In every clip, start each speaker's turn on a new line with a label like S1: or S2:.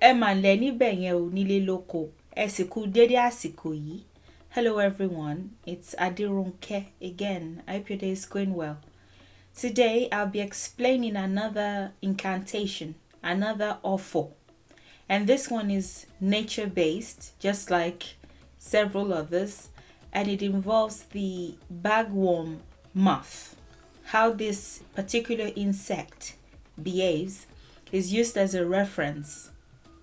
S1: Hello everyone, it's Adirunke again. I hope your day is going well. Today I'll be explaining another incantation, another offo. And this one is nature based, just like several others, and it involves the bagworm moth. How this particular insect behaves is used as a reference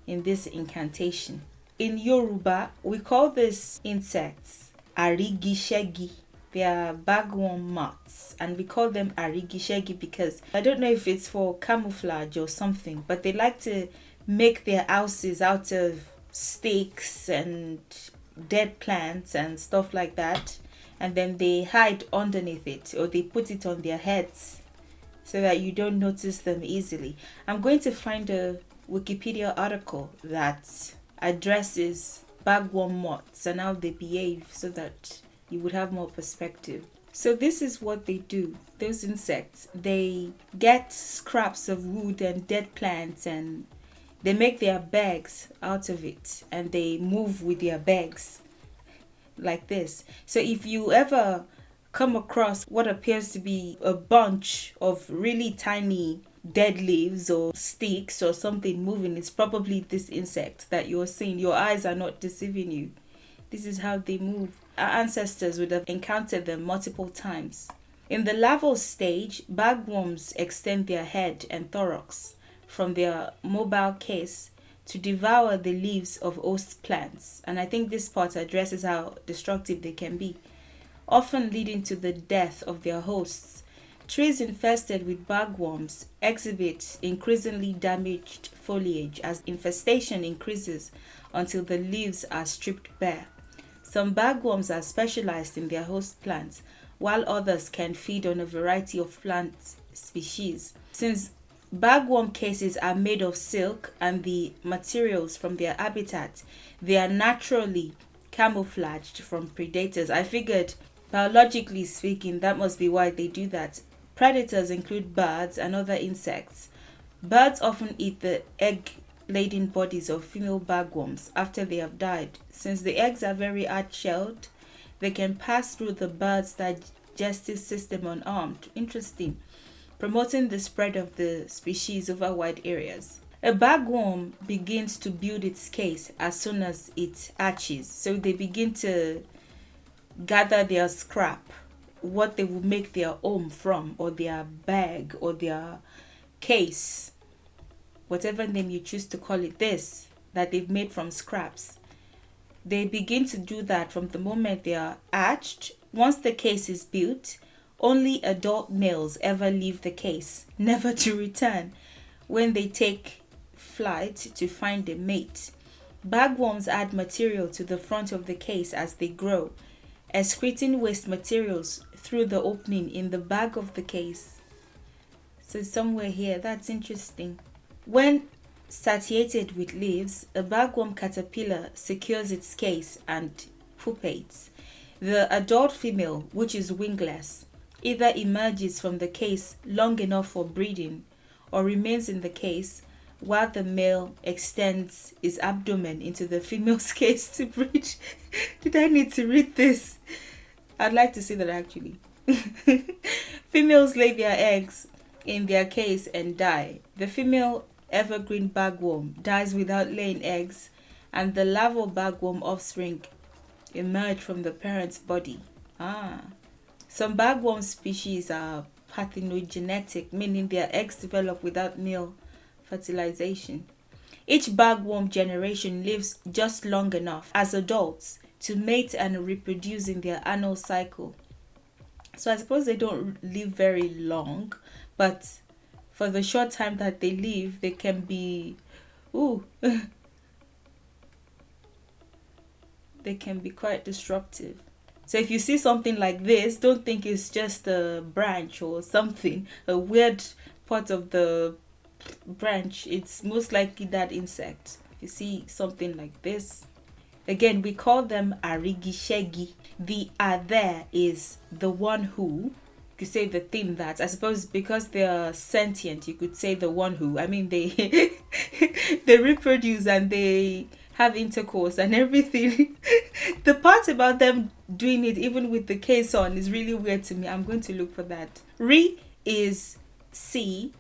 S1: in this incantation. In Yoruba, we call these insects Àrígiṣẹgi. They are bagworm moths, and we call them arigisegi because I don't know if it's for camouflage or something, but they like to make their houses out of sticks and dead plants and stuff like that, and then they hide underneath it or they put it on their heads so that you don't notice them easily. I'm going to find a Wikipedia article that addresses bagworm moths and how they behave so that you would have more perspective. So this is what they do. Those insects, they get scraps of wood and dead plants and they make their bags out of it and they move with their bags like this. So if you ever come across what appears to be a bunch of really tiny dead leaves or sticks or something moving, it's probably this insect that you're seeing. Your eyes are not deceiving you. This is how they move. Our ancestors would have encountered them multiple times. In the larval stage, bagworms extend their head and thorax from their mobile case to devour the leaves of host plants. And I think this part addresses how destructive they can be, often leading to the death of their hosts. Trees infested with bagworms exhibit increasingly damaged foliage as infestation increases until the leaves are stripped bare. Some bagworms are specialized in their host plants, while others can feed on a variety of plant species. Since bagworm cases are made of silk and the materials from their habitat, they are naturally camouflaged from predators. I figured, biologically speaking, that must be why they do that. Predators include birds and other insects. Birds often eat the egg-laden bodies of female bagworms after they have died. Since the eggs are very hard-shelled, they can pass through the bird's digestive system unharmed. Interesting. Promoting the spread of the species over wide areas. A bagworm begins to build its case as soon as it hatches. So they begin to gather their scrap, what they will make their home from, or their bag, or their case, whatever name you choose to call it, this that they've made from scraps. They begin to do that from the moment they are hatched. Once the case is built, only adult males ever leave the case, never to return when they take flight to find a mate. Bagworms add material to the front of the case as they grow, excreting waste materials through the opening in the back of the case. So somewhere here, that's interesting. When satiated with leaves, a bagworm caterpillar secures its case and pupates. The adult female, which is wingless, either emerges from the case long enough for breeding or remains in the case while the male extends his abdomen into the female's case to breed. Did I need to read this? I'd like to see that actually. Females lay their eggs in their case and die. The female evergreen bagworm dies without laying eggs, and the larval bagworm offspring emerge from the parent's body. Some bagworm species are parthenogenetic, meaning their eggs develop without male fertilization. Each bagworm generation lives just long enough as adults to mate and reproduce in their annual cycle. So I suppose they don't live very long, but for the short time that they live, they can be, they can be quite disruptive. So if you see something like this, don't think it's just a branch or something, a weird part of the branch. It's most likely that insect. If you see something like this, again, we call them arigisegi. The there is the one who, could say the thing that, I suppose because they're sentient, you could say the one who, I mean, they they reproduce and they have intercourse and everything. The part about them doing it even with the case on is really weird to me. I'm going to look for that. Ri is see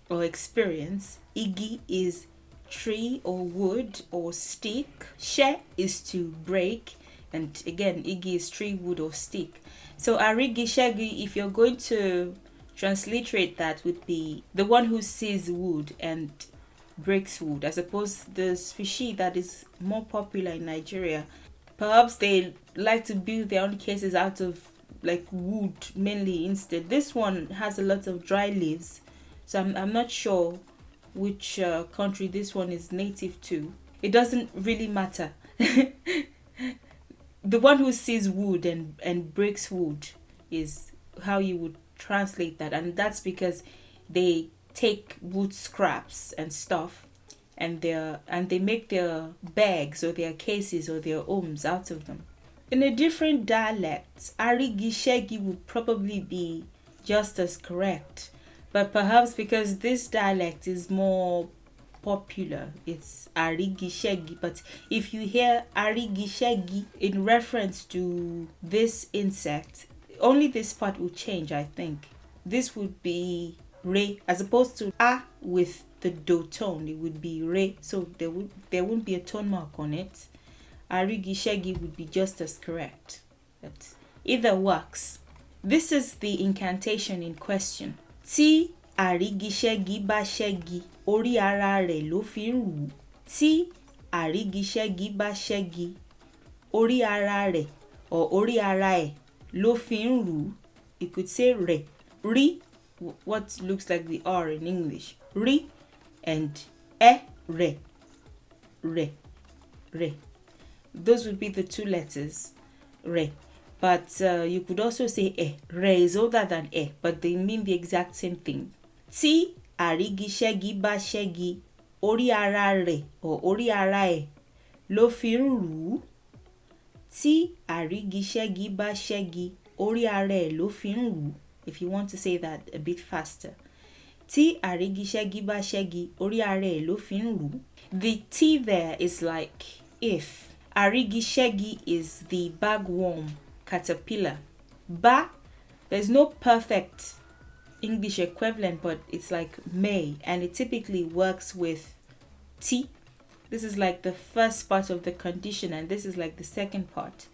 S1: or experience. Igi is tree or wood or stick. She is to break, and again igi is tree, wood or stick. So arigisegi, if you're going to transliterate that, would be the one who sees wood and breaks wood. I suppose the species that is more popular in Nigeria, perhaps they like to build their own cases out of like wood mainly instead. This one has a lot of dry leaves, so I'm not sure which country this one is native to. It doesn't really matter. The one who sees wood and breaks wood is how you would translate that, and that's because they take wood scraps and stuff, and they make their bags or their cases or their homes out of them. In a different dialect, arigisegi would probably be just as correct, but perhaps because this dialect is more popular, it's Àrígiṣegi. But if you hear Àrígiṣegi in reference to this insect, only this part will change, I think. This would be re, as opposed to a with the do tone, it would be re, so there wouldn't be a tone mark on it. Àrígiṣegi would be just as correct, but either works. This is the incantation in question. Tí àrígiṣẹ́gi bá ṣẹ́gi, orí ara rẹ̀ ló fi ń rù. Tí àrígiṣẹ́gi bá ṣẹ́gi, orí ara rẹ̀ or orí ara ẹ̀ ló fi ń rù. You could say re. Ri, what looks like the R in English. Ri and re. Re. Re. Those would be the two letters. Re. But you could also say Re is older than but they mean the exact same thing. Tí àrígiṣẹ́gi bá ṣẹ́gi, orí ara rẹ̀ or orí ara ẹ̀ ló fi ń rù. Tí àrígiṣẹ́gi bá ṣẹ́gi, orí ara ẹ̀ ló fi ń rù. If you want to say that a bit faster. Tí àrígiṣẹ́gi bá ṣẹ́gi, orí ara ẹ̀ ló fi ń rù. The T there is like if. Àrígiṣẹ́gi is the bagworm, caterpillar. Ba, there's no perfect English equivalent, but it's like may, and it typically works with T. This is like the first part of the condition, and this is like the second part.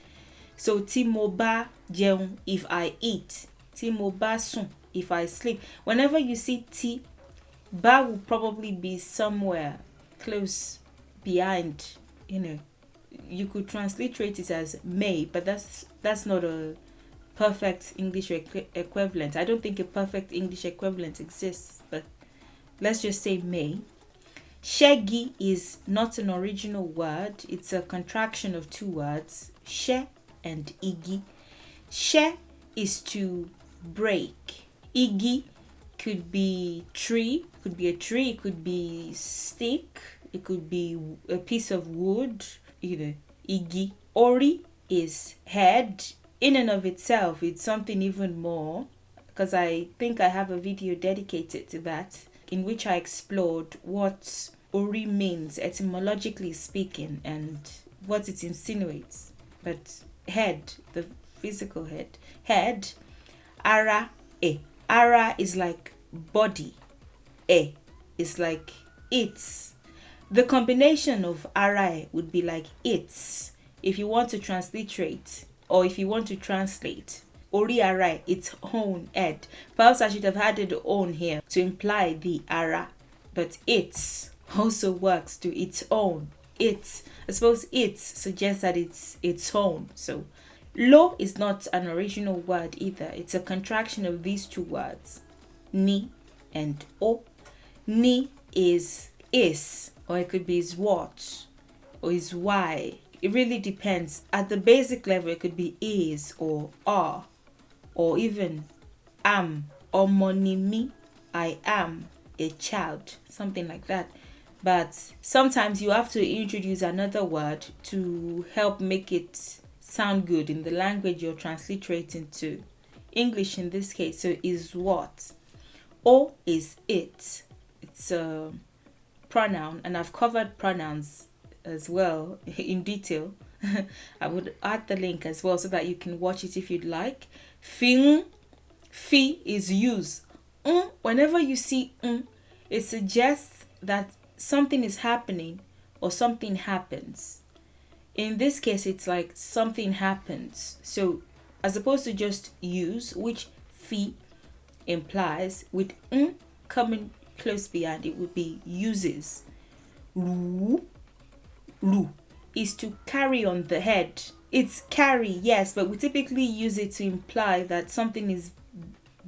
S1: So tí mo bá jẹun, if I eat. Tí mo bá sùn, if I sleep. Whenever you see T, ba will probably be somewhere close behind, You could transliterate it as may, but that's not a perfect English equivalent. I don't think a perfect English equivalent exists, but let's just say may. Shegi is not an original word. It's a contraction of two words, she and igi. She is to break. Igi could be tree, could be a tree, it could be stick, it could be a piece of wood, either. Igi. Ori is head. In and of itself, it's something even more, because I think I have a video dedicated to that, in which I explored what ori means etymologically speaking and what it insinuates. But head, the physical head. Head. Ara, e. Ara is like body. E is like its. The combination of ara would be like its. If you want to transliterate, or if you want to translate, ori ara, its own head. Perhaps I should have added own here to imply the ara, but its also works to its own. Its, I suppose its suggests that it's its own. So lo is not an original word either. It's a contraction of these two words, ni and o. Ni is, or it could be is what, or is why. It really depends. At the basic level, it could be is or are, or even am, or monimi, I am a child, something like that. But sometimes you have to introduce another word to help make it sound good in the language you're transliterating to. English in this case. So is what. O is it. It's a pronoun, and I've covered pronouns as well in detail. I would add the link as well so that you can watch it if you'd like. Fin, fi is use. Whenever you see it suggests that something is happening or something happens. In this case, it's like something happens. So as opposed to just use, which fi implies, with coming close behind, it would be uses. Ru is to carry on the head. It's carry, yes, but we typically use it to imply that something is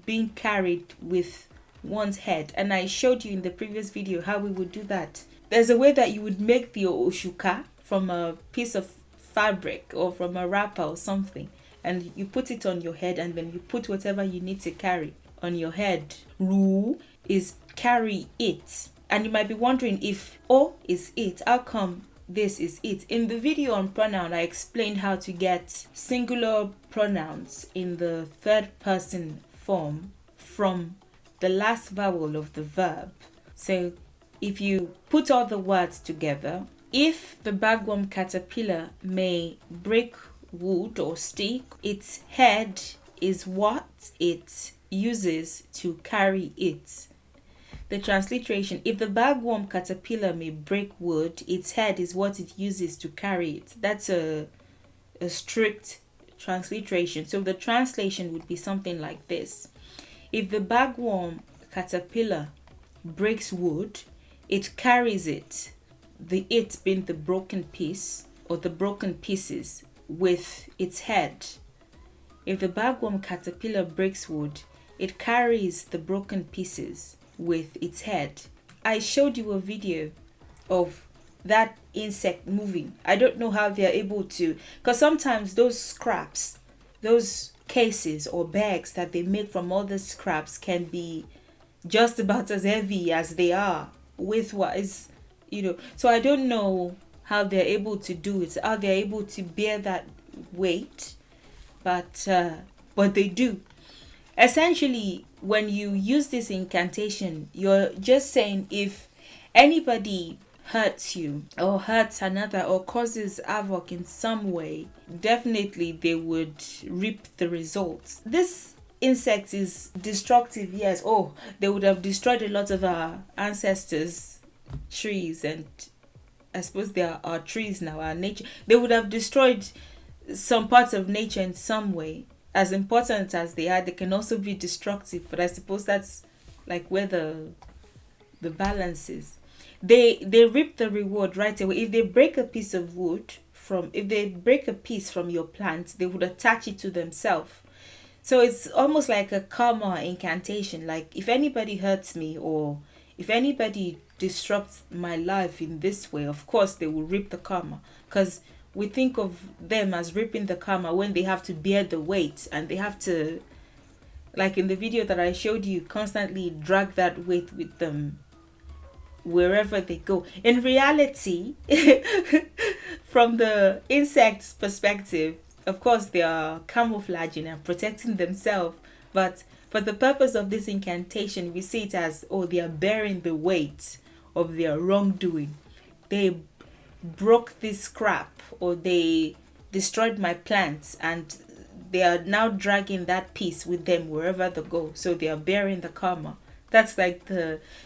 S1: being carried with one's head. And I showed you in the previous video how we would do that. There's a way that you would make the oshuka from a piece of fabric or from a wrapper or something, and you put it on your head, and then you put whatever you need to carry on your head. Ru is carry it. And you might be wondering, if O is it, how come this is it? In the video on pronoun, I explained how to get singular pronouns in the third person form from the last vowel of the verb. So if you put all the words together, if the bagworm caterpillar may break wood or stick, its head is what it uses to carry it. The transliteration: if the bagworm caterpillar may break wood, its head is what it uses to carry it. That's a strict transliteration. So the translation would be something like this: if the bagworm caterpillar breaks wood, it carries it, the it being the broken piece or the broken pieces, with its head. If the bagworm caterpillar breaks wood, it carries the broken pieces with its head. I showed you a video of that insect moving. I don't know how they're able to, because sometimes those scraps, those cases or bags that they make from all the scraps can be just about as heavy as they are with what is, so I don't know how they're able to do it, how they're able to bear that weight, but they do. Essentially, when you use this incantation, you're just saying if anybody hurts you or hurts another or causes havoc in some way, definitely they would reap the results. This insect is destructive, yes. They would have destroyed a lot of our ancestors' trees, and I suppose they are our trees now, our nature. They would have destroyed some parts of nature in some way. As important as they are, they can also be destructive, but I suppose that's like where the balance is. They reap the reward right away. If they break a piece of wood if they break a piece from your plant, they would attach it to themselves. So it's almost like a karma incantation. Like, if anybody hurts me or if anybody disrupts my life in this way, of course they will reap the karma, because we think of them as reaping the karma when they have to bear the weight, and they have to, like in the video that I showed you, constantly drag that weight with them wherever they go. In reality, from the insect's perspective, of course they are camouflaging and protecting themselves, but for the purpose of this incantation, we see it as, they are bearing the weight of their wrongdoing. They broke this scrap, or they destroyed my plants, and they are now dragging that piece with them wherever they go. So they are bearing the karma. That's like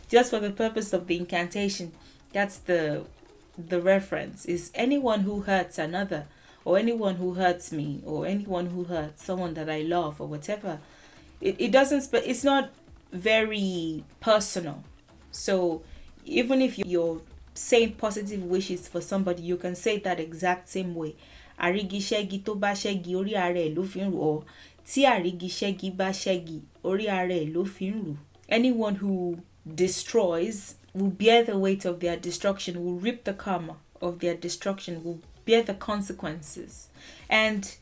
S1: just for the purpose of the incantation, that's the reference, is anyone who hurts another, or anyone who hurts me, or anyone who hurts someone that I love, or whatever. It's not very personal. So even if you're saying positive wishes for somebody, you can say that exact same way. Àrígiṣẹ́gi tó bá ṣẹ́gi orí ara ẹ̀ ló fi ń rù, or tí àrígiṣẹ́gi bá ṣẹ́gi orí ara ẹ̀ ló fi ń rù. Anyone who destroys will bear the weight of their destruction, will reap the karma of their destruction, will bear the consequences. And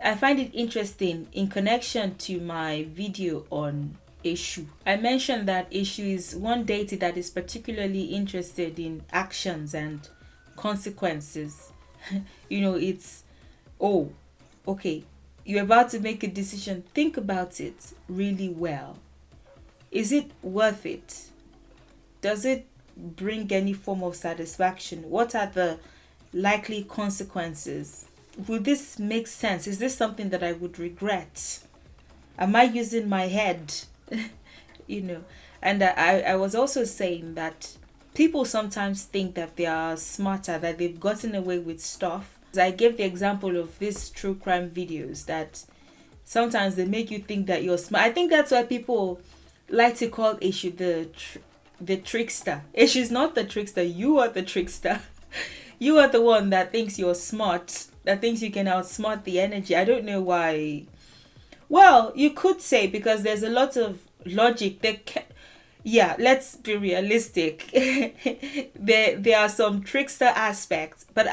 S1: I find it interesting in connection to my video on Eshu. I mentioned that Eshu is one deity that is particularly interested in actions and consequences. It's, you're about to make a decision, think about it really well. Is it worth it? Does it bring any form of satisfaction? What are the likely consequences? Will this make sense? Is this something that I would regret? Am I using my head? And I was also saying that people sometimes think that they are smarter, that they've gotten away with stuff. I gave the example of these true crime videos that sometimes they make you think that you're smart. I think that's why people like to call Eshu the trickster. Eshu's not the trickster. You are the trickster. You are the one that thinks you're smart, that thinks you can outsmart the energy. I don't know why. Well, you could say because there's a lot of logic. Yeah, let's be realistic. there are some trickster aspects, but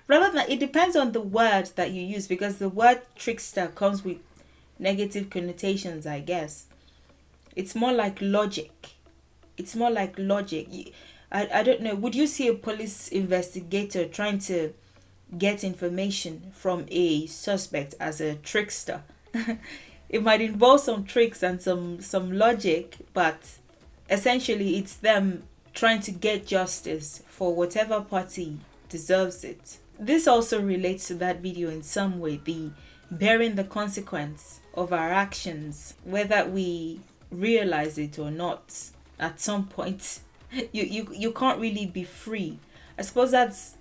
S1: rather than, it depends on the word that you use, because the word trickster comes with negative connotations, I guess. It's more like logic. It's more like logic. I don't know. Would you see a police investigator trying to get information from a suspect as a trickster? It might involve some tricks and some logic, but essentially it's them trying to get justice for whatever party deserves it. This also relates to that video in some way, the bearing the consequence of our actions, whether we realize it or not. At some point, you can't really be free. I suppose that's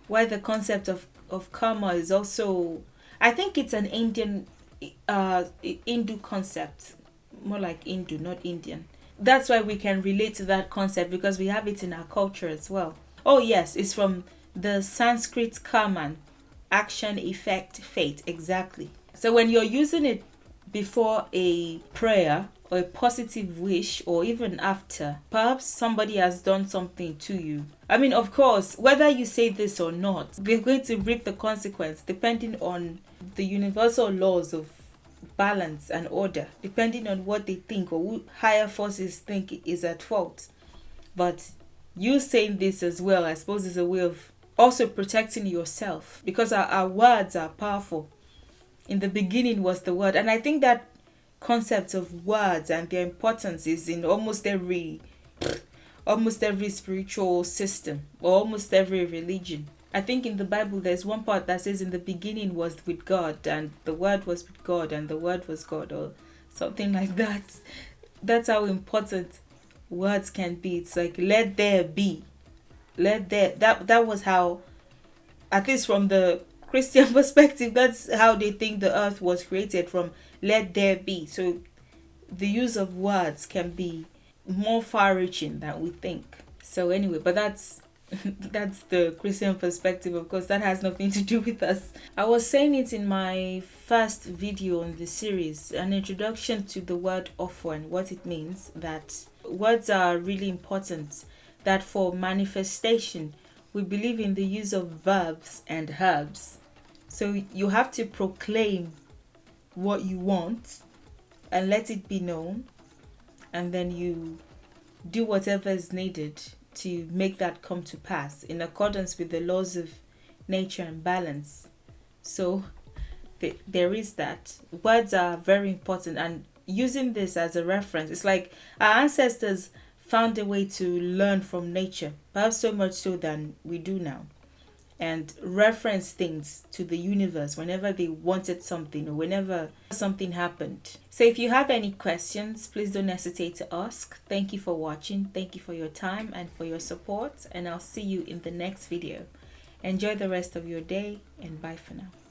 S1: why the concept of karma is also, I think it's an Indian Hindu concept, more like Hindu, not Indian. That's why we can relate to that concept, because we have it in our culture as well. Oh yes, it's from the Sanskrit karman, action, effect, fate. Exactly. So when you're using it before a prayer or a positive wish, or even after, perhaps somebody has done something to you. I mean, of course, whether you say this or not, we're going to reap the consequence depending on the universal laws of balance and order, depending on what they think or who higher forces think is at fault. But you saying this as well, I suppose, is a way of also protecting yourself, because our words are powerful. In the beginning was the word, and I think that concept of words and their importance is in almost every spiritual system, or almost every religion. I think in the Bible there's one part that says in the beginning was with God, and the word was with God, and the word was God, or something like that. That's how important words can be. It's like, let there be. That was how, at least from the Christian perspective, that's how they think the earth was created, from let there be. So the use of words can be more far-reaching than we think. So anyway, but that's the Christian perspective. Of course, that has nothing to do with us. I was saying it in my first video on the series, an introduction to the word offer and what it means, that words are really important, that for manifestation we believe in the use of verbs and herbs. So you have to proclaim what you want and let it be known, and then you do whatever is needed to make that come to pass in accordance with the laws of nature and balance. So there is that. Words are very important, and using this as a reference, it's like our ancestors found a way to learn from nature, perhaps so much so than we do now, and reference things to the universe whenever they wanted something or whenever something happened. So if you have any questions, please don't hesitate to ask. Thank you for watching. Thank you for your time and for your support, and I'll see you in the next video. Enjoy the rest of your day, and bye for now.